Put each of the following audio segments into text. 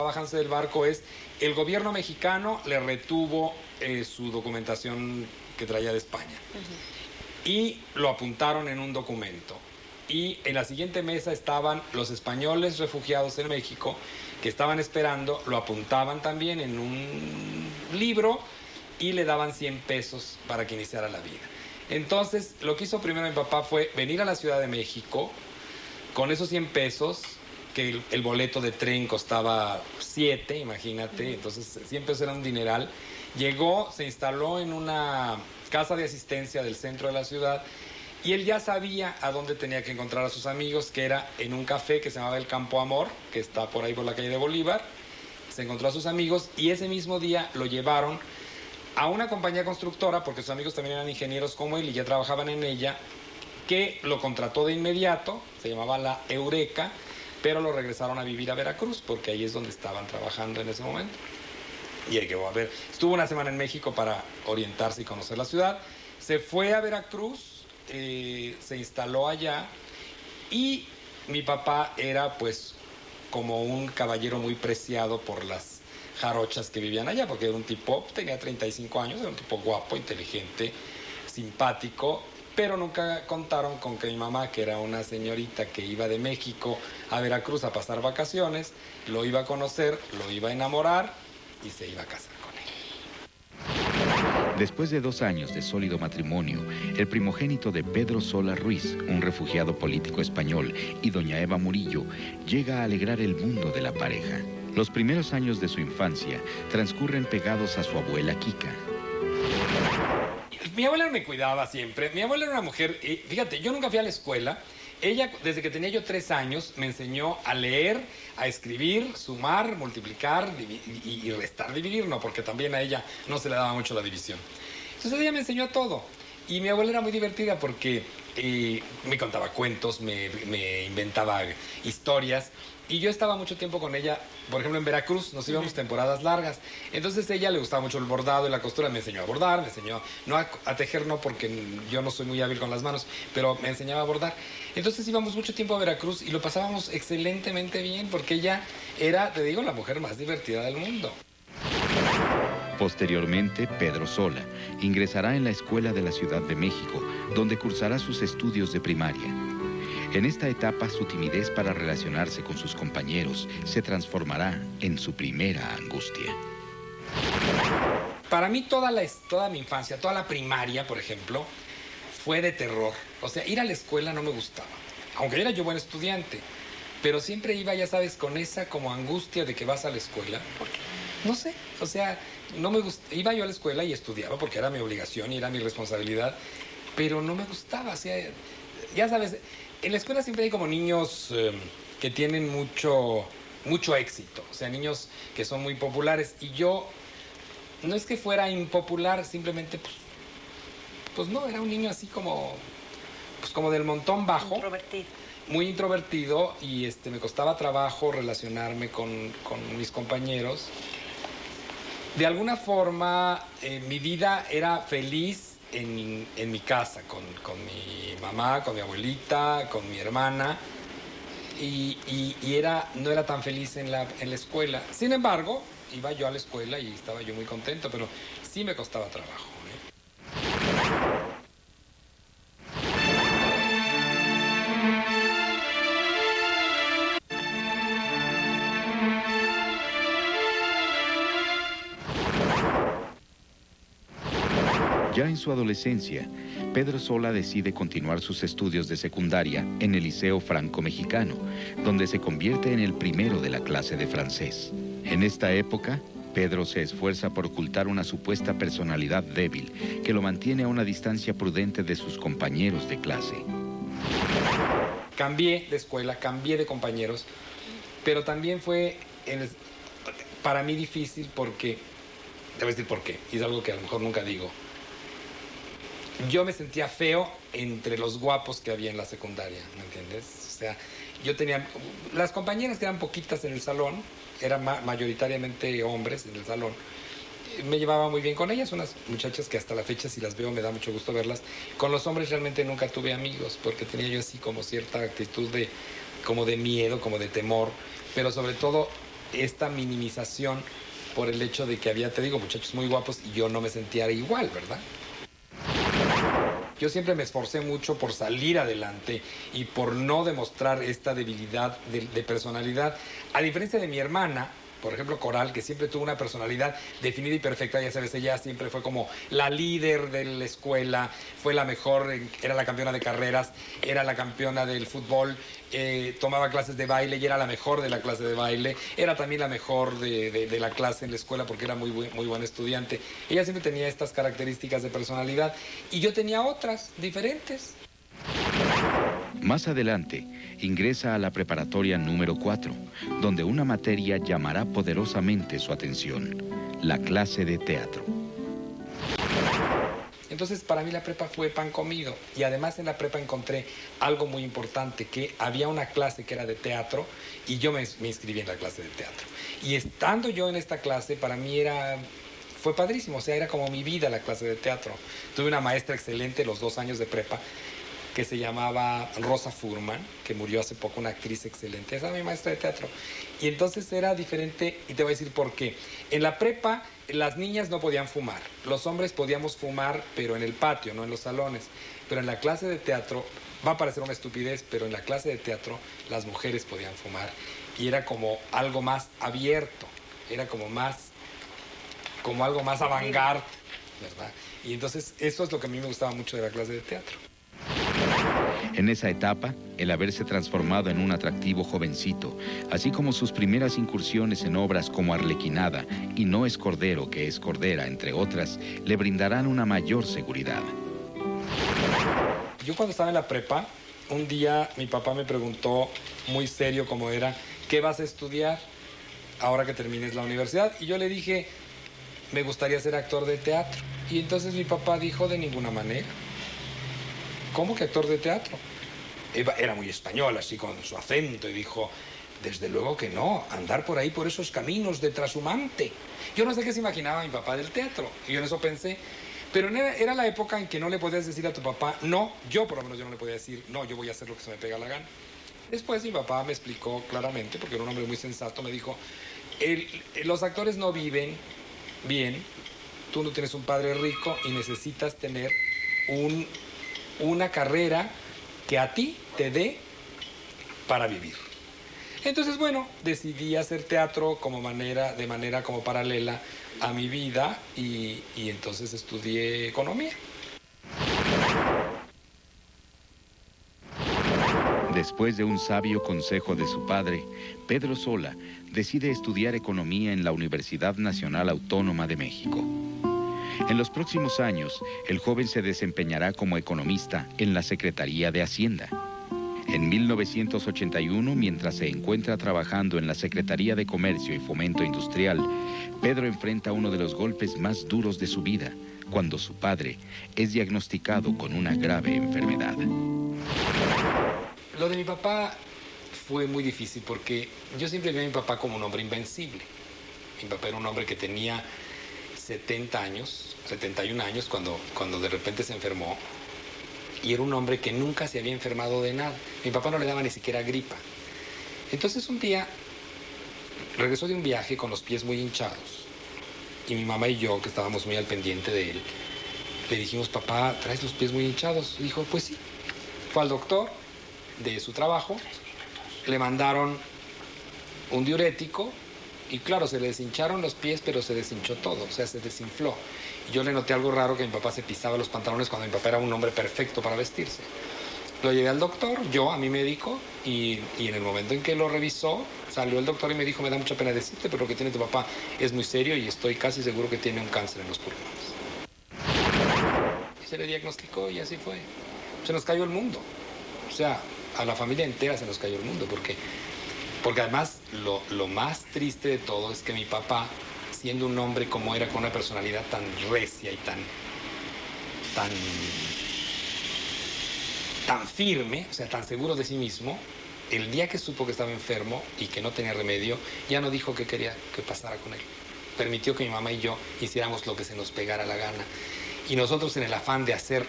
bajándose del barco es, el gobierno mexicano le retuvo su documentación que traía de España. Y lo apuntaron en un documento. Y en la siguiente mesa estaban los españoles refugiados en México, que estaban esperando, lo apuntaban también en un libro y le daban 100 pesos para que iniciara la vida. Entonces, lo que hizo primero mi papá fue venir a la Ciudad de México con esos 100 pesos, que el boleto de tren costaba 7, imagínate, entonces 100 pesos era un dineral. Llegó, se instaló en una casa de asistencia del centro de la ciudad y él ya sabía a dónde tenía que encontrar a sus amigos, que era en un café que se llamaba el Campo Amor, que está por ahí por la calle de Bolívar. Se encontró a sus amigos y ese mismo día lo llevaron a una compañía constructora, porque sus amigos también eran ingenieros como él y ya trabajaban en ella, que lo contrató de inmediato, se llamaba la Eureka, pero lo regresaron a vivir a Veracruz, porque ahí es donde estaban trabajando en ese momento. Y llegó a ver, estuvo una semana en México para orientarse y conocer la ciudad, se fue a Veracruz, se instaló allá y mi papá era pues como un caballero muy preciado por las jarochas que vivían allá, porque era un tipo, tenía 35 años, era un tipo guapo, inteligente, simpático, pero nunca contaron con que mi mamá, que era una señorita que iba de México a Veracruz a pasar vacaciones, lo iba a conocer, lo iba a enamorar y se iba a casar con él. Después de 2 años de sólido matrimonio, el primogénito de Pedro Sola Ruiz, un refugiado político español, y doña Eva Murillo, llega a alegrar el mundo de la pareja. Los primeros años de su infancia transcurren pegados a su abuela Kika. Mi abuela me cuidaba siempre. Mi abuela era una mujer, fíjate, yo nunca fui a la escuela. Ella, desde que tenía yo 3 años, me enseñó a leer, a escribir, sumar, multiplicar y restar, dividir, no, porque también a ella no se le daba mucho la división. Entonces ella me enseñó todo. Y mi abuela era muy divertida porque me contaba cuentos, me inventaba historias. Y yo estaba mucho tiempo con ella, por ejemplo, en Veracruz, nos íbamos temporadas largas. Entonces a ella le gustaba mucho el bordado y la costura, me enseñó a bordar, me enseñó, no a tejer no, porque yo no soy muy hábil con las manos, pero me enseñaba a bordar. Entonces íbamos mucho tiempo a Veracruz y lo pasábamos excelentemente bien, porque ella era, te digo, la mujer más divertida del mundo. Posteriormente, Pedro Sola ingresará en la Escuela de la Ciudad de México, donde cursará sus estudios de primaria. En esta etapa, su timidez para relacionarse con sus compañeros se transformará en su primera angustia. Para mí toda mi infancia, toda la primaria, por ejemplo, fue de terror. O sea, ir a la escuela no me gustaba, aunque era yo buen estudiante, pero siempre iba, ya sabes, con esa como angustia de que vas a la escuela. ¿Por qué? No sé, o sea, no me gustaba. Iba yo a la escuela y estudiaba porque era mi obligación y era mi responsabilidad, pero no me gustaba, o sea, ya sabes. En la escuela siempre hay como niños que tienen mucho éxito, o sea, niños que son muy populares. Y yo, no es que fuera impopular, simplemente, pues no, era un niño así como del montón bajo. Introvertido. Muy introvertido y me costaba trabajo relacionarme con mis compañeros. De alguna forma, mi vida era feliz en mi casa, con mi mamá, con mi abuelita, con mi hermana, y no era tan feliz en la escuela. Sin embargo, iba yo a la escuela y estaba yo muy contento, pero sí me costaba trabajo. Ya en su adolescencia, Pedro Sola decide continuar sus estudios de secundaria en el Liceo Franco-Mexicano, donde se convierte en el primero de la clase de francés. En esta época, Pedro se esfuerza por ocultar una supuesta personalidad débil que lo mantiene a una distancia prudente de sus compañeros de clase. Cambié de escuela, cambié de compañeros, pero también fue para mí difícil porque, te voy a decir por qué, y es algo que a lo mejor nunca digo. Yo me sentía feo entre los guapos que había en la secundaria, ¿me entiendes? O sea, yo tenía... Las compañeras que eran poquitas en el salón, eran mayoritariamente hombres en el salón, me llevaba muy bien con ellas, unas muchachas que hasta la fecha, si las veo, me da mucho gusto verlas. Con los hombres realmente nunca tuve amigos, porque tenía yo así como cierta actitud como de miedo, como de temor, pero sobre todo esta minimización por el hecho de que había, te digo, muchachos muy guapos y yo no me sentía igual, ¿verdad? Yo siempre me esforcé mucho por salir adelante y por no demostrar esta debilidad de personalidad. A diferencia de mi hermana, por ejemplo, Coral, que siempre tuvo una personalidad definida y perfecta, ya sabes, ella siempre fue como la líder de la escuela, fue la mejor, era la campeona de carreras, era la campeona del fútbol, tomaba clases de baile y era la mejor de la clase de baile, era también la mejor de la clase en la escuela porque era muy buena estudiante. Ella siempre tenía estas características de personalidad y yo tenía otras diferentes. Más adelante, ingresa a la preparatoria número 4, donde una materia llamará poderosamente su atención, la clase de teatro. Entonces, para mí la prepa fue pan comido. Y además en la prepa encontré algo muy importante, que había una clase que era de teatro y yo me inscribí en la clase de teatro. Y estando yo en esta clase, para mí fue padrísimo, o sea, era como mi vida la clase de teatro. Tuve una maestra excelente los 2 años de prepa, que se llamaba Rosa Furman, que murió hace poco, una actriz excelente. Esa era mi maestra de teatro. Y entonces era diferente, y te voy a decir por qué. En la prepa, las niñas no podían fumar. Los hombres podíamos fumar, pero en el patio, no en los salones. Pero en la clase de teatro, va a parecer una estupidez, pero en la clase de teatro, las mujeres podían fumar. Y era como algo más abierto. Era como algo más avant-garde, ¿verdad? Y entonces, eso es lo que a mí me gustaba mucho de la clase de teatro. En esa etapa, el haberse transformado en un atractivo jovencito, así como sus primeras incursiones en obras como Arlequinada y No es Cordero que es Cordera, entre otras, le brindarán una mayor seguridad. Yo cuando estaba en la prepa, un día mi papá me preguntó, muy serio como era, ¿qué vas a estudiar ahora que termines la universidad? Y yo le dije, me gustaría ser actor de teatro. Y entonces mi papá dijo, de ninguna manera. ¿Cómo que actor de teatro? Era muy español, así con su acento, y dijo, desde luego que no, andar por ahí, por esos caminos de trashumante. Yo no sé qué se imaginaba mi papá del teatro, y yo en eso pensé, pero era la época en que no le podías decir a tu papá, no, yo por lo menos yo no le podía decir, no, yo voy a hacer lo que se me pega la gana. Después mi papá me explicó claramente, porque era un hombre muy sensato, me dijo, los actores no viven bien, tú no tienes un padre rico y necesitas tener una carrera que a ti te dé para vivir. Entonces, bueno, decidí hacer teatro de manera como paralela a mi vida y entonces estudié economía. Después de un sabio consejo de su padre, Pedro Sola decide estudiar economía en la Universidad Nacional Autónoma de México. En los próximos años, el joven se desempeñará como economista en la Secretaría de Hacienda. En 1981, mientras se encuentra trabajando en la Secretaría de Comercio y Fomento Industrial, Pedro enfrenta uno de los golpes más duros de su vida, cuando su padre es diagnosticado con una grave enfermedad. Lo de mi papá fue muy difícil porque yo siempre vi a mi papá como un hombre invencible. Mi papá era un hombre que tenía 71 años cuando de repente se enfermó, y era un hombre que nunca se había enfermado de nada. Mi papá no le daba ni siquiera gripa. Entonces un día regresó de un viaje con los pies muy hinchados y mi mamá y yo, que estábamos muy al pendiente de él, le dijimos, papá, ¿traes los pies muy hinchados? Y dijo, pues sí. Fue al doctor de su trabajo, le mandaron un diurético y claro, se le deshincharon los pies, pero se deshinchó todo, o sea, se desinfló. Y yo le noté algo raro, que mi papá se pisaba los pantalones cuando mi papá era un hombre perfecto para vestirse. Lo llevé al doctor, yo a mi médico, y en el momento en que lo revisó, salió el doctor y me dijo, me da mucha pena decirte, pero lo que tiene tu papá es muy serio y estoy casi seguro que tiene un cáncer en los pulmones. Y se le diagnosticó y así fue. Se nos cayó el mundo. O sea, a la familia entera se nos cayó el mundo, porque además lo más triste de todo es que mi papá, siendo un hombre como era, con una personalidad tan recia y tan firme, o sea, tan seguro de sí mismo, el día que supo que estaba enfermo y que no tenía remedio, ya no dijo qué quería que pasara con él. Permitió que mi mamá y yo hiciéramos lo que se nos pegara la gana. Y nosotros, en el afán de hacer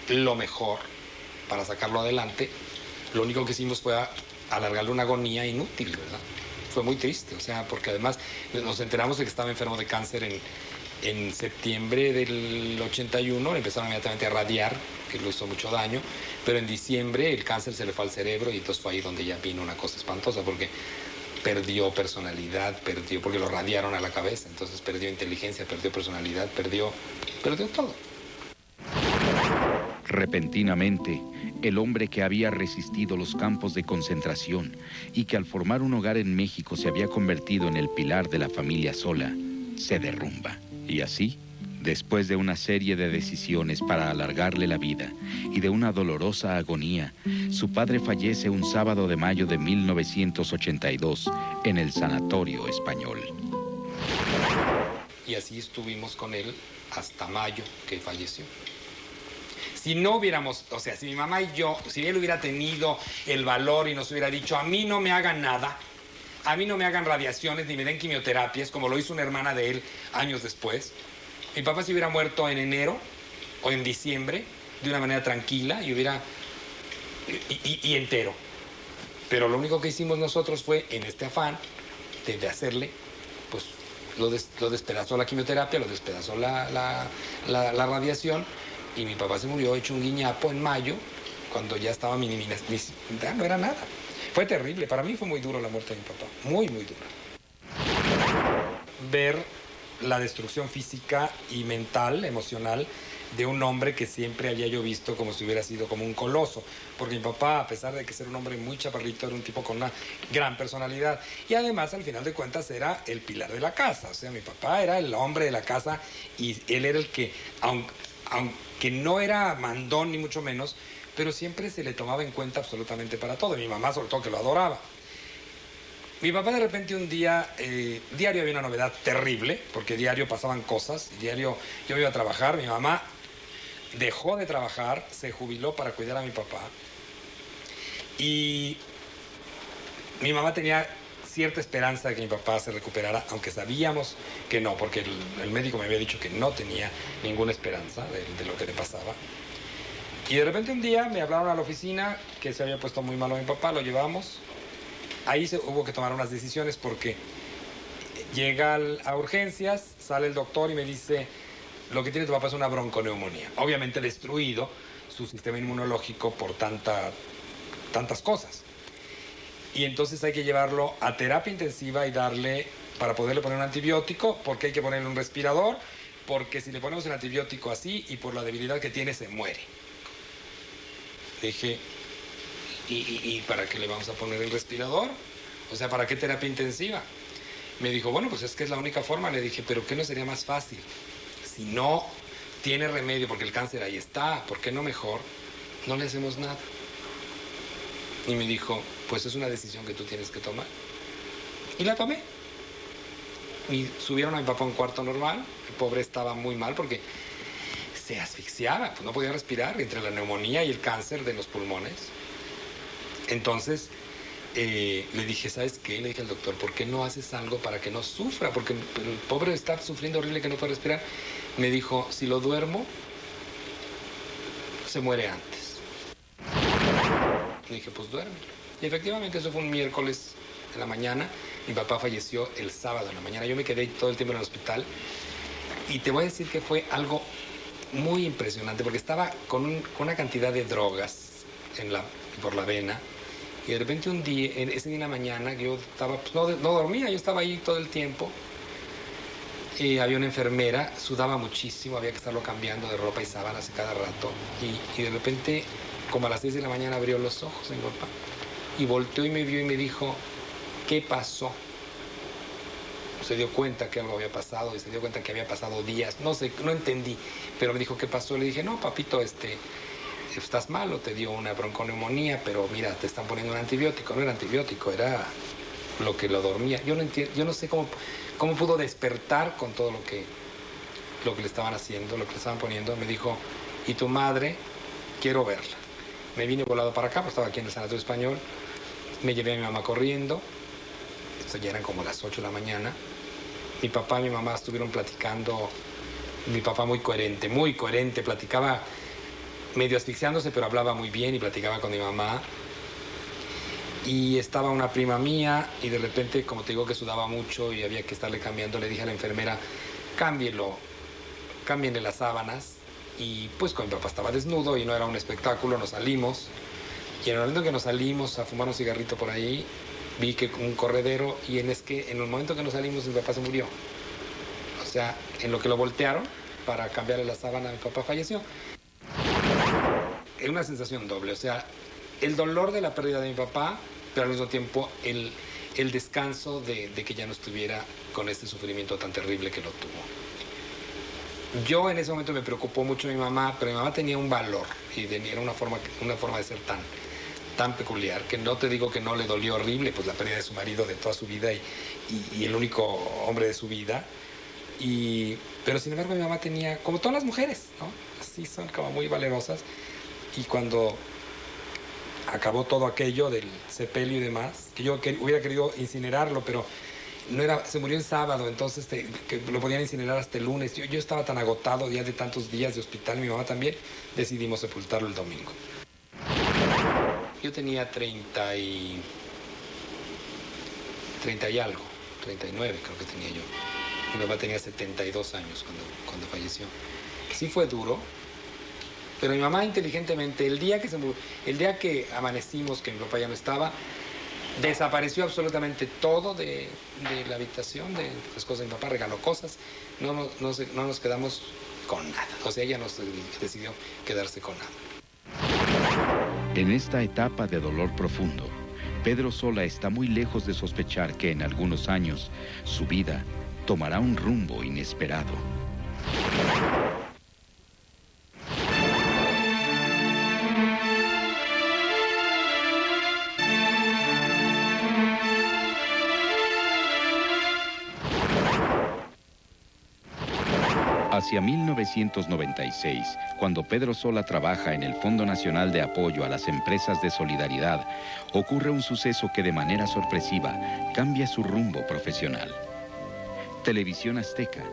lo mejor para sacarlo adelante, lo único que hicimos fue alargarle una agonía inútil, ¿verdad? fue muy triste, o sea, porque además nos enteramos de que estaba enfermo de cáncer en septiembre del 81, empezaron inmediatamente a radiar, que lo hizo mucho daño, pero en diciembre el cáncer se le fue al cerebro y entonces fue ahí donde ya vino una cosa espantosa, porque perdió personalidad, porque lo radiaron a la cabeza, entonces perdió inteligencia, perdió personalidad, perdió todo. Repentinamente, el hombre que había resistido los campos de concentración y que al formar un hogar en México se había convertido en el pilar de la familia Sola, se derrumba. Y así, después de una serie de decisiones para alargarle la vida y de una dolorosa agonía, su padre fallece un sábado de mayo de 1982 en el Sanatorio Español. Y así estuvimos con él hasta mayo, que falleció. Si no hubiéramos, o sea, si mi mamá y yo, si él hubiera tenido el valor y nos hubiera dicho, a mí no me hagan nada, a mí no me hagan radiaciones ni me den quimioterapias, como lo hizo una hermana de él años después, mi papá se hubiera muerto en enero o en diciembre de una manera tranquila y entero. Pero lo único que hicimos nosotros fue, en este afán de hacerle, pues lo despedazó la quimioterapia, lo despedazó la radiación, y mi papá se murió hecho un guiñapo en mayo, cuando ya estaba no era nada. Fue terrible, para mí fue muy duro la muerte de mi papá, muy, muy dura. Ver la destrucción física y mental, emocional, de un hombre que siempre había yo visto como si hubiera sido como un coloso, porque mi papá, a pesar de que ser un hombre muy chaparrito, era un tipo con una gran personalidad, y además, al final de cuentas, era el pilar de la casa. O sea, mi papá era el hombre de la casa y él era el que, aunque no era mandón ni mucho menos, pero siempre se le tomaba en cuenta absolutamente para todo, y mi mamá sobre todo, que lo adoraba. Mi papá de repente un día, diario había una novedad terrible, porque diario pasaban cosas, diario yo iba a trabajar, mi mamá dejó de trabajar, se jubiló para cuidar a mi papá, y mi mamá tenía cierta esperanza de que mi papá se recuperara, aunque sabíamos que no, porque el médico me había dicho que no tenía ninguna esperanza de lo que le pasaba. Y de repente un día me hablaron a la oficina que se había puesto muy malo mi papá, lo llevamos. Ahí hubo que tomar unas decisiones porque llega a urgencias, sale el doctor y me dice, lo que tiene tu papá es una bronconeumonía. Obviamente destruido su sistema inmunológico por tantas cosas. Y entonces hay que llevarlo a terapia intensiva y para poderle poner un antibiótico, porque hay que ponerle un respirador, porque si le ponemos el antibiótico así y por la debilidad que tiene, se muere. Dije, ¿y para qué le vamos a poner el respirador? O sea, ¿para qué terapia intensiva? Me dijo, bueno, pues es que es la única forma. Le dije, ¿pero qué no sería más fácil? Si no tiene remedio, porque el cáncer ahí está, ¿por qué no mejor no le hacemos nada? Y me dijo, pues es una decisión que tú tienes que tomar. Y la tomé. Y subieron a mi papá a un cuarto normal. El pobre estaba muy mal porque se asfixiaba, pues no podía respirar entre la neumonía y el cáncer de los pulmones. Entonces le dije, ¿sabes qué? Le dije al doctor, ¿por qué no haces algo para que no sufra? Porque el pobre está sufriendo horrible que no puede respirar. Me dijo, si lo duermo, se muere antes. Le dije, pues duerme. Y efectivamente eso fue un miércoles en la mañana. Mi papá falleció el sábado en la mañana. Yo me quedé todo el tiempo en el hospital. Y te voy a decir que fue algo muy impresionante, porque estaba con una cantidad de drogas por la vena. Y de repente un día, ese día en la mañana, yo estaba, pues no dormía, yo estaba ahí todo el tiempo. Había una enfermera, sudaba muchísimo, había que estarlo cambiando de ropa y sábanas cada rato. Y de repente, como a las 6 de la mañana, abrió los ojos mi papá. Y volteó y me vio y me dijo, ¿qué pasó? Se dio cuenta que algo había pasado y se dio cuenta que había pasado días. No sé, no entendí, pero me dijo, ¿qué pasó? Le dije, no, papito, estás malo, te dio una bronconeumonía, pero mira, te están poniendo un antibiótico. No era antibiótico, era lo que lo dormía. Yo no entiendo, yo no sé cómo pudo despertar con todo lo que le estaban haciendo, lo que le estaban poniendo. Me dijo, ¿y tu madre? Quiero verla. Me vine volado para acá, pues estaba aquí en el Sanatorio Español. Me llevé a mi mamá corriendo. Esto ya eran como las 8 de la mañana. Mi papá y mi mamá estuvieron platicando. Mi papá muy coherente, platicaba medio asfixiándose, pero hablaba muy bien y platicaba con mi mamá. y estaba una prima mía y de repente, como te digo que sudaba mucho y había que estarle cambiando, le dije a la enfermera, cámbienle las sábanas. Y pues con mi papá estaba desnudo y no era un espectáculo, nos salimos. Y en el momento que nos salimos a fumar un cigarrito por ahí, vi que un corredero y en el momento que nos salimos mi papá se murió. O sea, en lo que lo voltearon para cambiarle la sábana, mi papá falleció. Es una sensación doble, o sea, el dolor de la pérdida de mi papá, pero al mismo tiempo el descanso de que ya no estuviera con este sufrimiento tan terrible que lo tuvo. Yo en ese momento me preocupó mucho mi mamá, pero mi mamá tenía un valor y era una forma de ser tan peculiar, que no te digo que no le dolió horrible, pues la pérdida de su marido de toda su vida y el único hombre de su vida. Pero sin embargo mi mamá tenía, como todas las mujeres, ¿no? Así son como muy valerosas. Y cuando acabó todo aquello del sepelio y demás, que yo hubiera querido incinerarlo, pero se murió el sábado, entonces que lo podían incinerar hasta el lunes. Yo estaba tan agotado ya de tantos días de hospital, mi mamá también, decidimos sepultarlo el domingo. Yo tenía 30 y algo, 39 creo que tenía yo. Mi papá tenía 72 años cuando falleció. Sí fue duro, pero mi mamá inteligentemente, el día que amanecimos, que mi papá ya no estaba, desapareció absolutamente todo de la habitación, de las cosas de mi papá, regaló cosas, no nos quedamos con nada. O sea, ella decidió quedarse con nada. En esta etapa de dolor profundo, Pedro Sola está muy lejos de sospechar que en algunos años su vida tomará un rumbo inesperado. Hacia 1996, cuando Pedro Sola trabaja en el Fondo Nacional de Apoyo a las Empresas de Solidaridad, ocurre un suceso que de manera sorpresiva cambia su rumbo profesional. Televisión Azteca,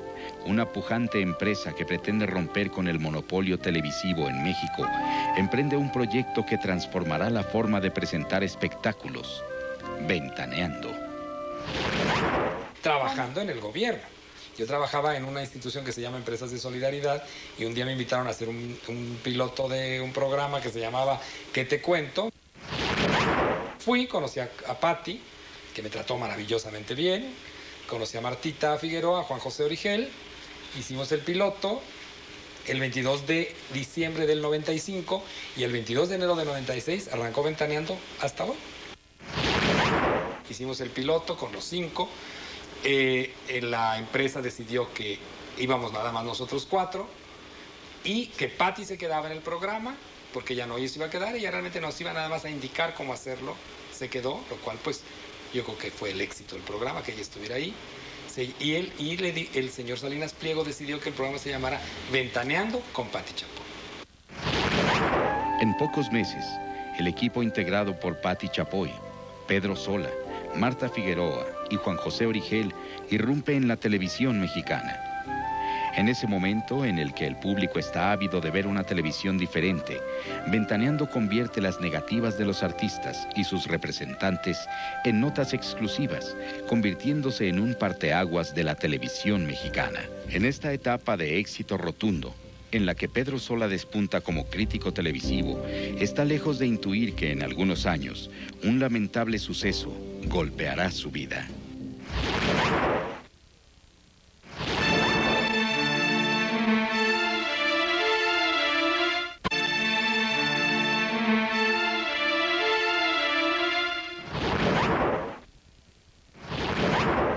una pujante empresa que pretende romper con el monopolio televisivo en México, emprende un proyecto que transformará la forma de presentar espectáculos, Ventaneando. Trabajando en el gobierno. Yo trabajaba en una institución que se llama Empresas de Solidaridad y un día me invitaron a hacer un piloto de un programa que se llamaba ¿Qué te cuento? Fui, conocí a Patti, que me trató maravillosamente bien, conocí a Martita Figueroa, a Juan José Origel, hicimos el piloto el 22 de diciembre del 95 y el 22 de enero del 96 arrancó Ventaneando hasta hoy. Hicimos el piloto con los 5. La empresa decidió que íbamos nada más nosotros 4 y que Patti se quedaba en el programa porque ya no se iba a quedar, ella realmente nos iba nada más a indicar cómo hacerlo, se quedó, lo cual pues yo creo que fue el éxito del programa, que ella estuviera ahí. El señor Salinas Pliego decidió que el programa se llamara Ventaneando con Patti Chapoy. En pocos meses, el equipo integrado por Patti Chapoy, Pedro Sola, Marta Figueroa y Juan José Origel irrumpe en la televisión mexicana. En ese momento en el que el público está ávido de ver una televisión diferente, Ventaneando convierte las negativas de los artistas y sus representantes en notas exclusivas, convirtiéndose en un parteaguas de la televisión mexicana. En esta etapa de éxito rotundo, en la que Pedro Sola despunta como crítico televisivo, está lejos de intuir que en algunos años un lamentable suceso golpeará su vida.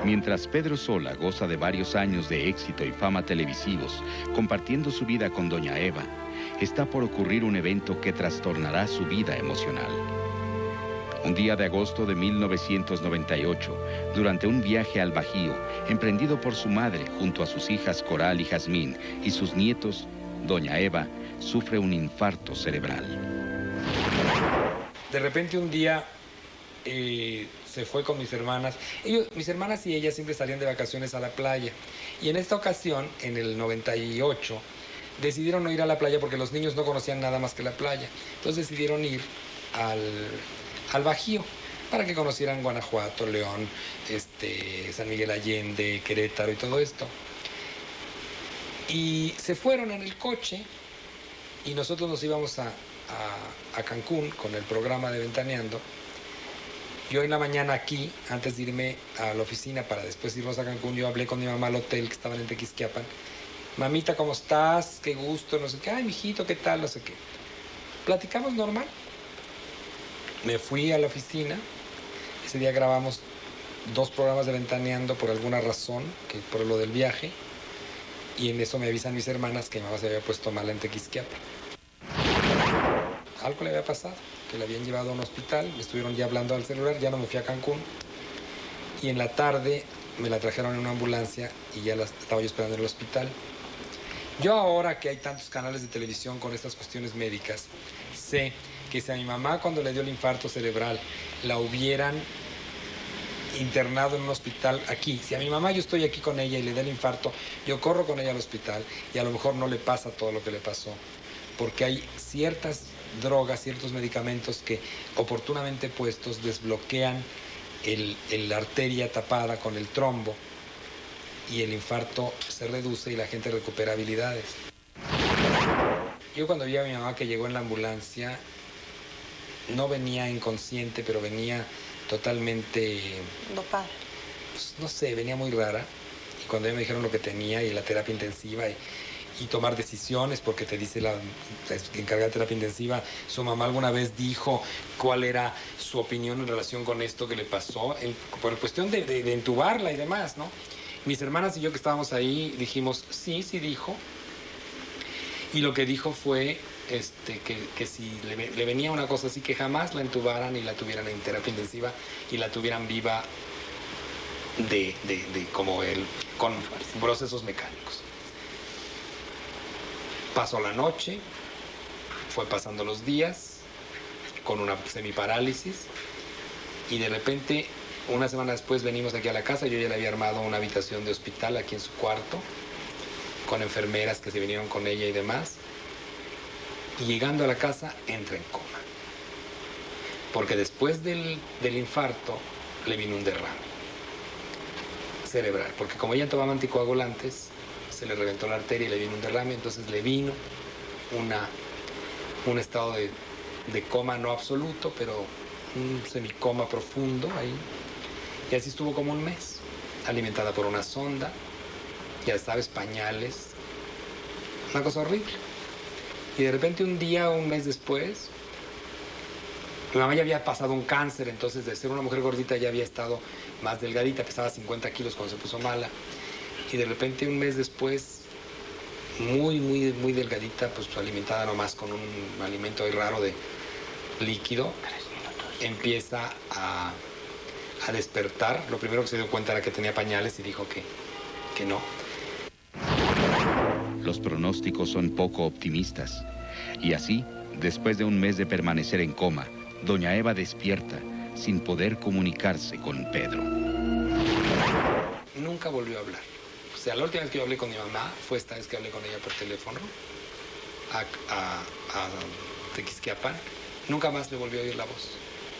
Mientras Pedro Sola goza de varios años de éxito y fama televisivos, compartiendo su vida con Doña Eva, está por ocurrir un evento que trastornará su vida emocional. Un día de agosto de 1998, durante un viaje al Bajío, emprendido por su madre junto a sus hijas Coral y Jazmín y sus nietos, Doña Eva sufre un infarto cerebral. De repente un día se fue con mis hermanas. Mis hermanas y ella siempre salían de vacaciones a la playa. Y en esta ocasión, en el 98, decidieron no ir a la playa porque los niños no conocían nada más que la playa. Entonces decidieron ir al Bajío. para que conocieran Guanajuato, León, San Miguel Allende, Querétaro y todo esto. Y se fueron en el coche y nosotros nos íbamos a Cancún con el programa de Ventaneando. Yo en la mañana aquí, antes de irme a la oficina para después irnos a Cancún, yo hablé con mi mamá al hotel que estaban en Tequisquiapan. Mamita, ¿cómo estás? Qué gusto, no sé qué. Ay, mijito, ¿qué tal? No sé qué. Platicamos normal. Me fui a la oficina. Ese día grabamos 2 programas de Ventaneando por alguna razón, que por lo del viaje. Y en eso me avisan mis hermanas que mi mamá se había puesto mala en Tequisquiapan. Algo le había pasado, que la habían llevado a un hospital, me estuvieron ya hablando al celular, ya no me fui a Cancún. Y en la tarde me la trajeron en una ambulancia y ya la estaba yo esperando en el hospital. Yo ahora que hay tantos canales de televisión con estas cuestiones médicas, sé que si a mi mamá cuando le dio el infarto cerebral la hubieran internado en un hospital aquí, si a mi mamá yo estoy aquí con ella y le da el infarto, yo corro con ella al hospital y a lo mejor no le pasa todo lo que le pasó, porque hay ciertas drogas, ciertos medicamentos que oportunamente puestos desbloquean la arteria tapada con el trombo y el infarto se reduce y la gente recupera habilidades. Yo cuando vi a mi mamá que llegó en la ambulancia, no venía inconsciente, pero venía totalmente dopada. Pues, no sé, venía muy rara. Y cuando me dijeron lo que tenía y la terapia intensiva y tomar decisiones, porque te dice la encargada de terapia intensiva, su mamá alguna vez dijo cuál era su opinión en relación con esto que le pasó, por cuestión de entubarla y demás, ¿no? Mis hermanas y yo que estábamos ahí dijimos, sí dijo. Y lo que dijo fue que si le venía una cosa así, que jamás la entubaran y la tuvieran en terapia intensiva y la tuvieran viva con procesos mecánicos. Pasó la noche, fue pasando los días con una semiparálisis y de repente, una semana después venimos aquí a la casa, yo ya le había armado una habitación de hospital aquí en su cuarto, con enfermeras que se vinieron con ella y demás. Y llegando a la casa, entra en coma. Porque después del infarto, le vino un derrame cerebral. Porque como ella tomaba anticoagulantes, se le reventó la arteria y le vino un derrame. Entonces le vino un estado de coma no absoluto, pero un semicoma profundo ahí. Y así estuvo como un mes, alimentada por una sonda, ya sabes, pañales, una cosa horrible. Y de repente un día, un mes después, mi mamá ya había pasado un cáncer, entonces de ser una mujer gordita ya había estado más delgadita, pesaba 50 kilos cuando se puso mala. Y de repente un mes después, muy delgadita, pues alimentada nomás con un alimento ahí raro de líquido, empieza a despertar. Lo primero que se dio cuenta era que tenía pañales y dijo que no. Los pronósticos son poco optimistas. Y así, después de un mes de permanecer en coma, doña Eva despierta sin poder comunicarse con Pedro. Nunca volvió a hablar. O sea, la última vez que yo hablé con mi mamá fue esta vez que hablé con ella por teléfono a Tequisquiapan. Nunca más le volvió a oír la voz.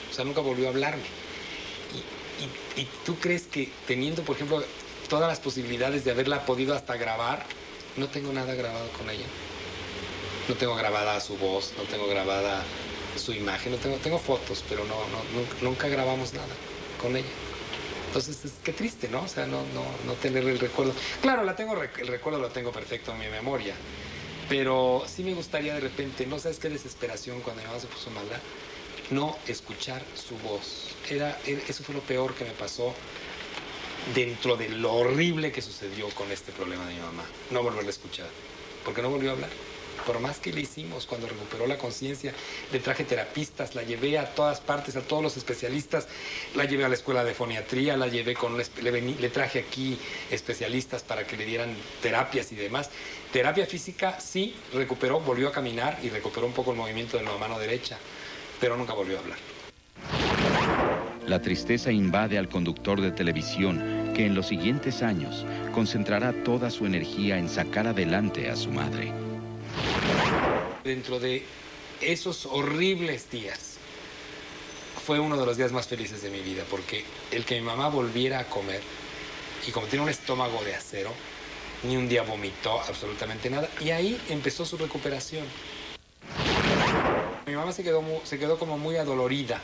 O sea, nunca volvió a hablarme. ¿Y tú crees que teniendo, por ejemplo, todas las posibilidades de haberla podido hasta grabar, no tengo nada grabado con ella? No tengo grabada su voz, no tengo grabada su imagen, tengo fotos, pero nunca grabamos nada con ella. Entonces, qué triste, ¿no? O sea, no tener el recuerdo. Claro, el recuerdo lo tengo perfecto en mi memoria, pero sí me gustaría de repente, no sabes qué desesperación cuando mi mamá se puso mala, no escuchar su voz. Eso fue lo peor que me pasó dentro de lo horrible que sucedió con este problema de mi mamá. No volverla a escuchar, porque no volvió a hablar. Por más que le hicimos, cuando recuperó la conciencia, le traje terapistas, la llevé a todas partes, a todos los especialistas, la llevé a la escuela de foniatría, la llevé le traje aquí especialistas para que le dieran terapias y demás. Terapia física, sí, recuperó, volvió a caminar y recuperó un poco el movimiento de la mano derecha, pero nunca volvió a hablar. La tristeza invade al conductor de televisión que en los siguientes años concentrará toda su energía en sacar adelante a su madre. Dentro de esos horribles días fue uno de los días más felices de mi vida, porque el que mi mamá volviera a comer, y como tiene un estómago de acero, ni un día vomitó absolutamente nada, y ahí empezó su recuperación. Mi mamá se quedó como muy adolorida,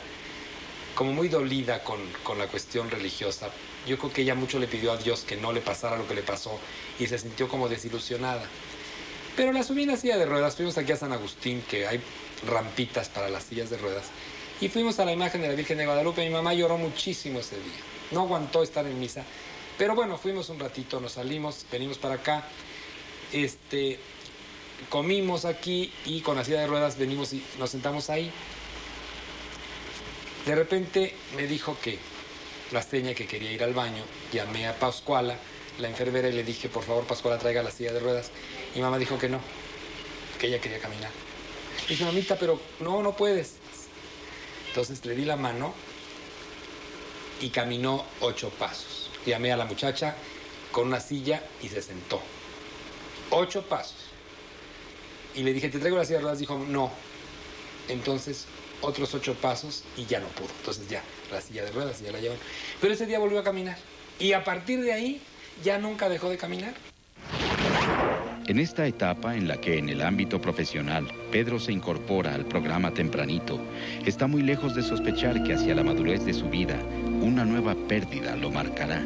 como muy dolida con la cuestión religiosa. Yo creo que ella mucho le pidió a Dios que no le pasara lo que le pasó y se sintió como desilusionada. Pero la subí en la silla de ruedas, fuimos aquí a San Agustín, que hay rampitas para las sillas de ruedas, y fuimos a la imagen de la Virgen de Guadalupe. Mi mamá lloró muchísimo ese día, no aguantó estar en misa, pero bueno, fuimos un ratito, nos salimos, venimos para acá, comimos aquí y con la silla de ruedas venimos y nos sentamos ahí. De repente me dijo que la seña que quería ir al baño, llamé a Pascuala, la enfermera, y le dije, por favor, Pascuala, traiga la silla de ruedas. Y mamá dijo que no, que ella quería caminar. Le dije, mamita, pero no puedes. Entonces le di la mano y caminó 8 pasos. Llamé a la muchacha con una silla y se sentó. 8 pasos. Y le dije, ¿te traigo la silla de ruedas? Dijo, no. Entonces, otros 8 pasos y ya no pudo. Entonces ya, la silla de ruedas ya la llevan. Pero ese día volvió a caminar. Y a partir de ahí, ya nunca dejó de caminar. En esta etapa en la que en el ámbito profesional Pedro se incorpora al programa tempranito, está muy lejos de sospechar que hacia la madurez de su vida, una nueva pérdida lo marcará.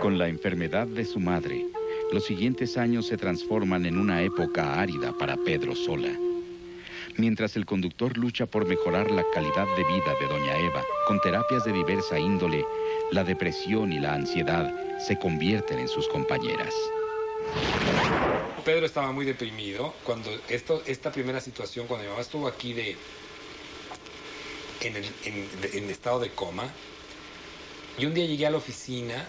Con la enfermedad de su madre, los siguientes años se transforman en una época árida para Pedro Sola. Mientras el conductor lucha por mejorar la calidad de vida de doña Eva con terapias de diversa índole, la depresión y la ansiedad se convierten en sus compañeras. Pedro estaba muy deprimido cuando esta primera situación, cuando mi mamá estuvo aquí en estado de coma. Y un día llegué a la oficina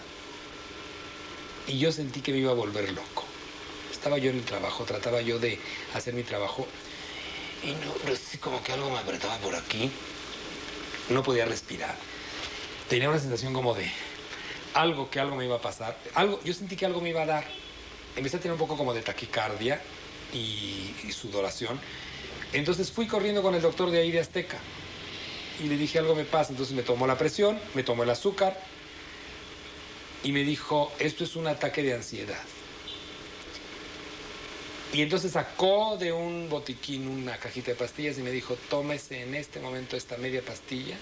y yo sentí que me iba a volver loco. Estaba yo en el trabajo, trataba yo de hacer mi trabajo y no sé, como que algo me apretaba por aquí. No podía respirar. Tenía una sensación como de algo me iba a pasar. Yo sentí que algo me iba a dar. Empecé a tener un poco como de taquicardia y sudoración. Entonces fui corriendo con el doctor de ahí de Azteca y le dije, algo me pasa. Entonces me tomó la presión, me tomó el azúcar y me dijo, esto es un ataque de ansiedad. Y entonces sacó de un botiquín una cajita de pastillas y me dijo, tómese en este momento esta media pastilla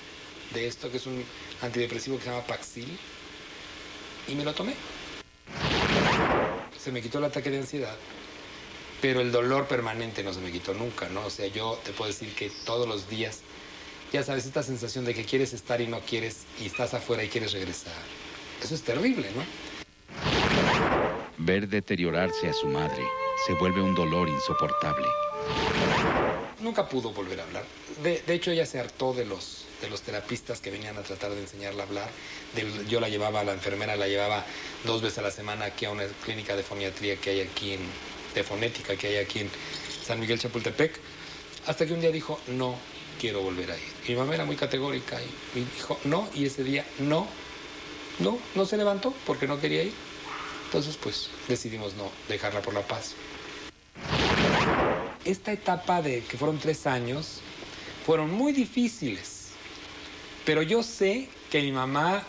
de esto, que es un antidepresivo que se llama Paxil. Y me lo tomé. Se me quitó el ataque de ansiedad, pero el dolor permanente no se me quitó nunca, ¿no? O sea, yo te puedo decir que todos los días, ya sabes, esta sensación de que quieres estar y no quieres, y estás afuera y quieres regresar. Eso es terrible, ¿no? Ver deteriorarse a su madre se vuelve un dolor insoportable. Nunca pudo volver a hablar. De hecho, ella se hartó de los terapistas que venían a tratar de enseñarla a hablar. Yo la llevaba, la enfermera la llevaba 2 veces a la semana aquí a una clínica de foniatría que hay aquí de fonética que hay aquí en San Miguel Chapultepec, hasta que un día dijo, no quiero volver a ir. Y mi mamá era muy categórica y dijo, no, y ese día no se levantó porque no quería ir. Entonces, pues, decidimos no dejarla por la paz. Esta etapa que fueron 3 años, fueron muy difíciles, pero yo sé que mi mamá,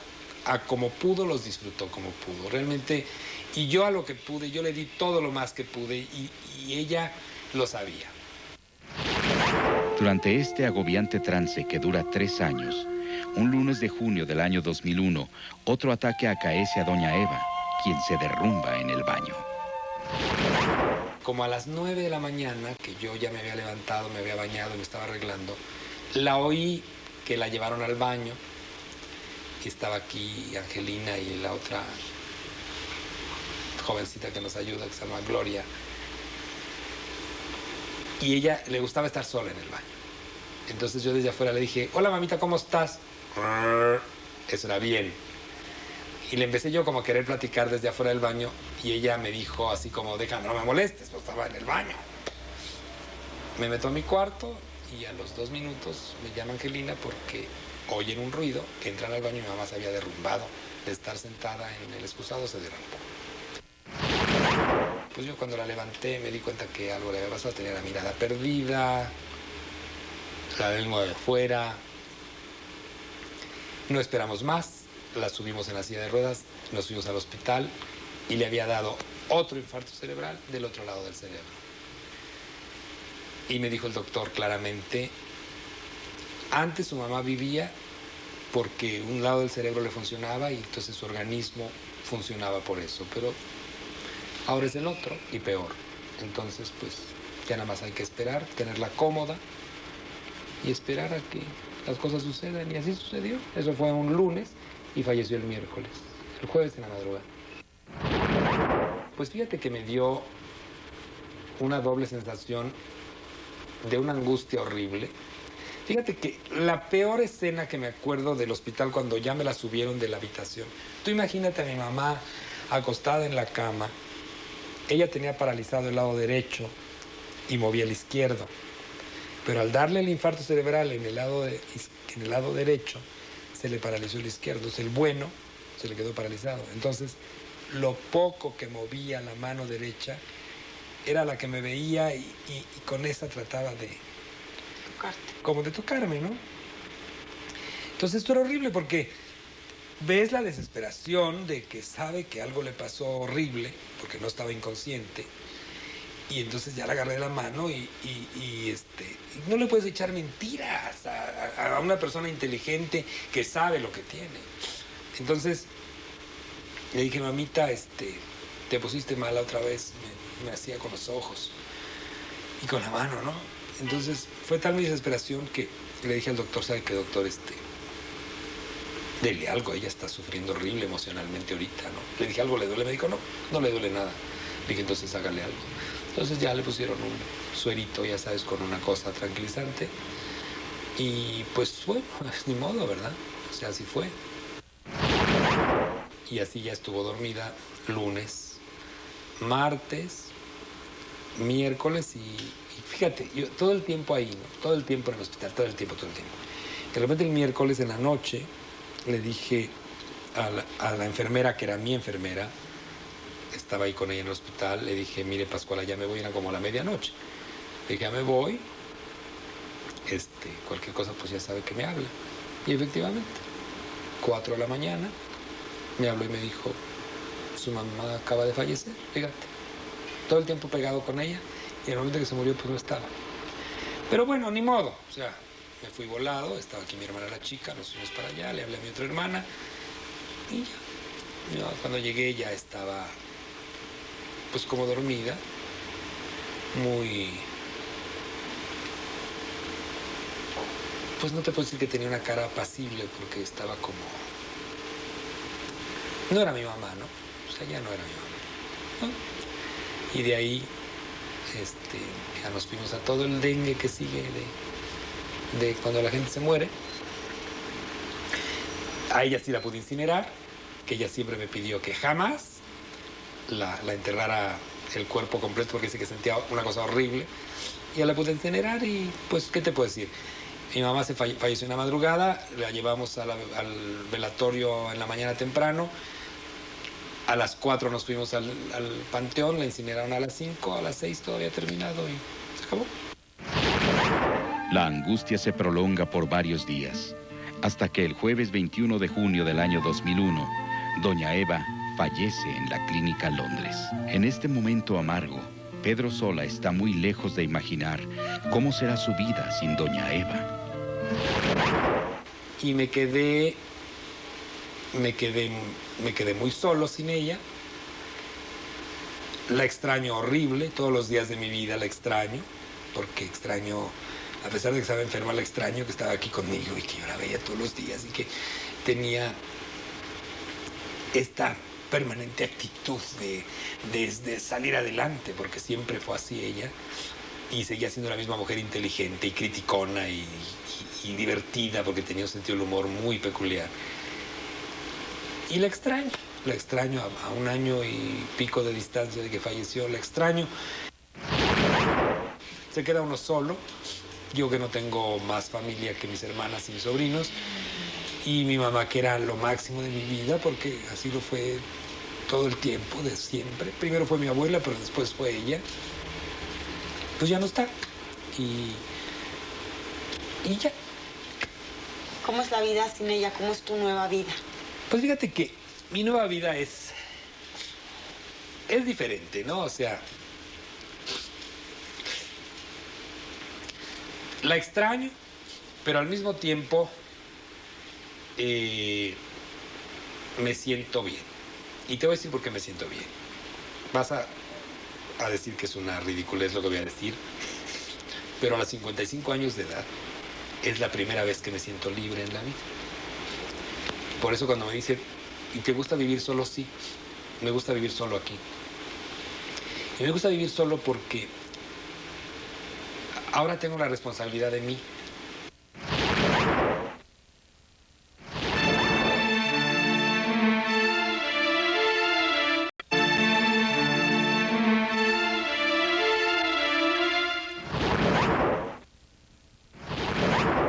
a como pudo, los disfrutó como pudo, realmente, y yo a lo que pude, yo le di todo lo más que pude, y ella lo sabía. Durante este agobiante trance que dura 3 años, un lunes de junio del año 2001, otro ataque acaece a doña Eva, quien se derrumba en el baño. Como a las 9 de la mañana, que yo ya me había levantado, me había bañado, me estaba arreglando, la oí que la llevaron al baño, que estaba aquí Angelina y la otra jovencita que nos ayuda, que se llama Gloria. Y ella le gustaba estar sola en el baño. Entonces yo desde afuera le dije, hola mamita, ¿cómo estás? Eso era bien. Y le empecé yo como a querer platicar desde afuera del baño y ella me dijo así como, déjame, no me molestes, pues estaba en el baño. Me meto a mi cuarto y a los 2 minutos me llama Angelina porque oyen un ruido, entran al baño y mi mamá se había derrumbado. De estar sentada en el excusado se derrumbó. Pues yo cuando la levanté me di cuenta que algo le había pasado, tenía la mirada perdida, la lengua de fuera. No esperamos más, la subimos en la silla de ruedas, nos fuimos al hospital y le había dado otro infarto cerebral del otro lado del cerebro. Y me dijo el doctor claramente, antes su mamá vivía porque un lado del cerebro le funcionaba y entonces su organismo funcionaba por eso, pero ahora es el otro y peor. Entonces, pues, ya nada más hay que esperar, tenerla cómoda y esperar a que las cosas sucedan. Y así sucedió. Eso fue un lunes y falleció el miércoles, el jueves en la madrugada. Pues fíjate que me dio una doble sensación de una angustia horrible. Fíjate que la peor escena que me acuerdo del hospital cuando ya me la subieron de la habitación. Tú imagínate a mi mamá acostada en la cama. Ella tenía paralizado el lado derecho y movía el izquierdo. Pero al darle el infarto cerebral en el lado derecho, se le paralizó el izquierdo. Entonces el bueno se le quedó paralizado. Entonces, lo poco que movía la mano derecha era la que me veía y con esa trataba de... como de tocarme, ¿no? Entonces esto era horrible porque ves la desesperación de que sabe que algo le pasó horrible, porque no estaba inconsciente, y entonces ya la agarré de la mano y no le puedes echar mentiras a una persona inteligente que sabe lo que tiene. Entonces le dije, mamita, te pusiste mala otra vez, me hacía con los ojos y con la mano, ¿no? Entonces fue tal mi desesperación que le dije al doctor, ¿sabe qué, doctor? Dele algo, ella está sufriendo horrible emocionalmente ahorita, ¿no? Le dije, ¿algo le duele? Me dijo, no le duele nada. Le dije, entonces hágale algo. Entonces ya le pusieron un suerito, ya sabes, con una cosa tranquilizante. Y pues bueno, ni modo, ¿verdad? O sea, así fue. Y así ya estuvo dormida lunes, martes, miércoles y fíjate, yo todo el tiempo ahí, ¿no? Todo el tiempo en el hospital, todo el tiempo. De repente el miércoles en la noche le dije a la enfermera, que era mi enfermera, estaba ahí con ella en el hospital, le dije, mire, Pascuala, ya me voy, era como la medianoche. Le dije, ya me voy, cualquier cosa pues ya sabe que me habla. Y efectivamente, 4 de la mañana, me habló y me dijo, su mamá acaba de fallecer, fíjate. Todo el tiempo pegado con ella, y en el momento que se murió, pues no estaba. Pero bueno, ni modo, o sea, me fui volado, estaba aquí mi hermana la chica, nos fuimos para allá, le hablé a mi otra hermana, y ya. Cuando llegué ya estaba, pues como dormida, muy... Pues no te puedo decir que tenía una cara apacible, porque estaba como... No era mi mamá, ¿no? O sea, ya no era mi mamá, ¿no? Y de ahí, ya nos fuimos a todo el dengue que sigue de cuando la gente se muere. A ella sí la pude incinerar, que ella siempre me pidió que jamás la enterrara el cuerpo completo porque dice que sentía una cosa horrible. Y ya la pude incinerar y, pues, ¿qué te puedo decir? Mi mamá falleció en la madrugada, la llevamos al velatorio en la mañana temprano. A las 4 nos fuimos al panteón, la incineraron a las 5, a las 6 todo había terminado y se acabó. La angustia se prolonga por varios días, hasta que el jueves 21 de junio del año 2001, doña Eva fallece en la clínica Londres. En este momento amargo, Pedro Sola está muy lejos de imaginar cómo será su vida sin doña Eva. Y me quedé muy solo sin ella. La extraño horrible, todos los días de mi vida la extraño, porque extraño, a pesar de que estaba enferma, la extraño que estaba aquí conmigo y que yo la veía todos los días y que tenía esta permanente actitud de salir adelante, porque siempre fue así ella, y seguía siendo la misma mujer inteligente y criticona y divertida, porque tenía un sentido del humor muy peculiar. Y la extraño a 1 año y pico de distancia de que falleció, la extraño. Se queda uno solo, yo que no tengo más familia que mis hermanas y mis sobrinos, Y mi mamá, que era lo máximo de mi vida, porque así lo fue todo el tiempo, de siempre. Primero fue mi abuela, pero después fue ella. Pues ya no está. Y ya. ¿Cómo es la vida sin ella? ¿Cómo es tu nueva vida? Pues fíjate que mi nueva vida es diferente, ¿no? O sea, la extraño, pero al mismo tiempo me siento bien. Y te voy a decir por qué me siento bien. Vas a decir que es una ridiculez lo que voy a decir, pero a los 55 años de edad es la primera vez que me siento libre en la vida. Por eso cuando me dicen, ¿y te gusta vivir solo? Sí, me gusta vivir solo aquí. Y me gusta vivir solo porque ahora tengo la responsabilidad de mí.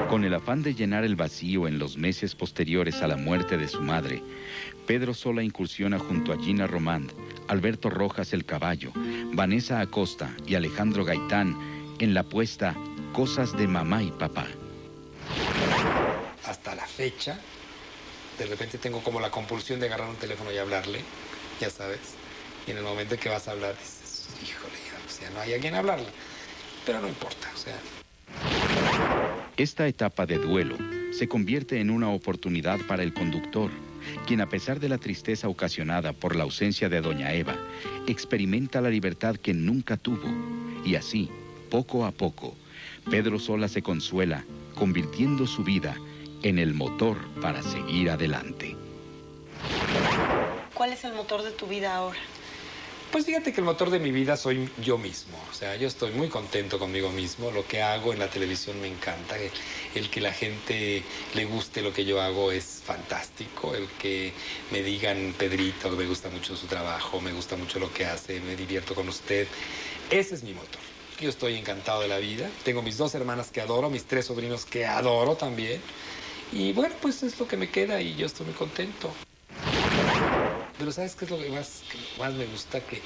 Con el afán de llenar el vacío en los meses posteriores a la muerte de su madre, Pedro Sola incursiona junto a Gina Romand, Alberto Rojas el Caballo, Vanessa Acosta y Alejandro Gaitán en la apuesta Cosas de Mamá y Papá. Hasta la fecha, de repente tengo como la compulsión de agarrar un teléfono y hablarle, ya sabes. Y en el momento que vas a hablar dices, híjole, ya, o sea, no hay a quien hablarle. Pero no importa, o sea. Esta etapa de duelo se convierte en una oportunidad para el conductor, quien a pesar de la tristeza ocasionada por la ausencia de doña Eva, experimenta la libertad que nunca tuvo. Y así, poco a poco, Pedro Sola se consuela, convirtiendo su vida en el motor para seguir adelante. ¿Cuál es el motor de tu vida ahora? Pues fíjate que el motor de mi vida soy yo mismo. O sea, yo estoy muy contento conmigo mismo. Lo que hago en la televisión me encanta. El que la gente le guste lo que yo hago es fantástico. El que me digan, Pedrito, me gusta mucho su trabajo, me gusta mucho lo que hace, me divierto con usted. Ese es mi motor. Yo estoy encantado de la vida. Tengo mis 2 hermanas que adoro, mis 3 sobrinos que adoro también. Y bueno, pues es lo que me queda y yo estoy muy contento. Pero ¿sabes qué es lo que más me gusta? Que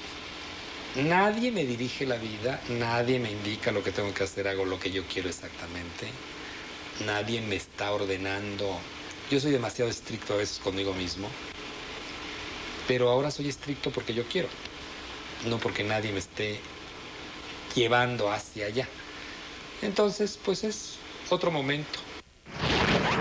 nadie me dirige la vida, nadie me indica lo que tengo que hacer, hago lo que yo quiero exactamente. Nadie me está ordenando. Yo soy demasiado estricto a veces conmigo mismo, pero ahora soy estricto porque yo quiero, no porque nadie me esté llevando hacia allá. Entonces, pues es otro momento.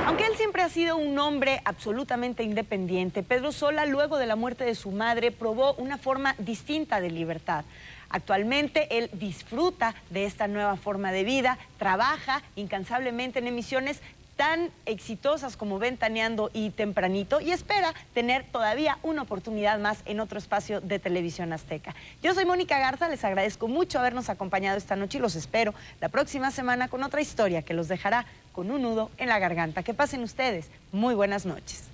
Aunque él siempre ha sido un hombre absolutamente independiente, Pedro Sola, luego de la muerte de su madre, probó una forma distinta de libertad. Actualmente él disfruta de esta nueva forma de vida, trabaja incansablemente en emisiones tan exitosas como Ventaneando y Tempranito y espera tener todavía una oportunidad más en otro espacio de Televisión Azteca. Yo soy Mónica Garza, les agradezco mucho habernos acompañado esta noche y los espero la próxima semana con otra historia que los dejará con un nudo en la garganta. Que pasen ustedes muy buenas noches.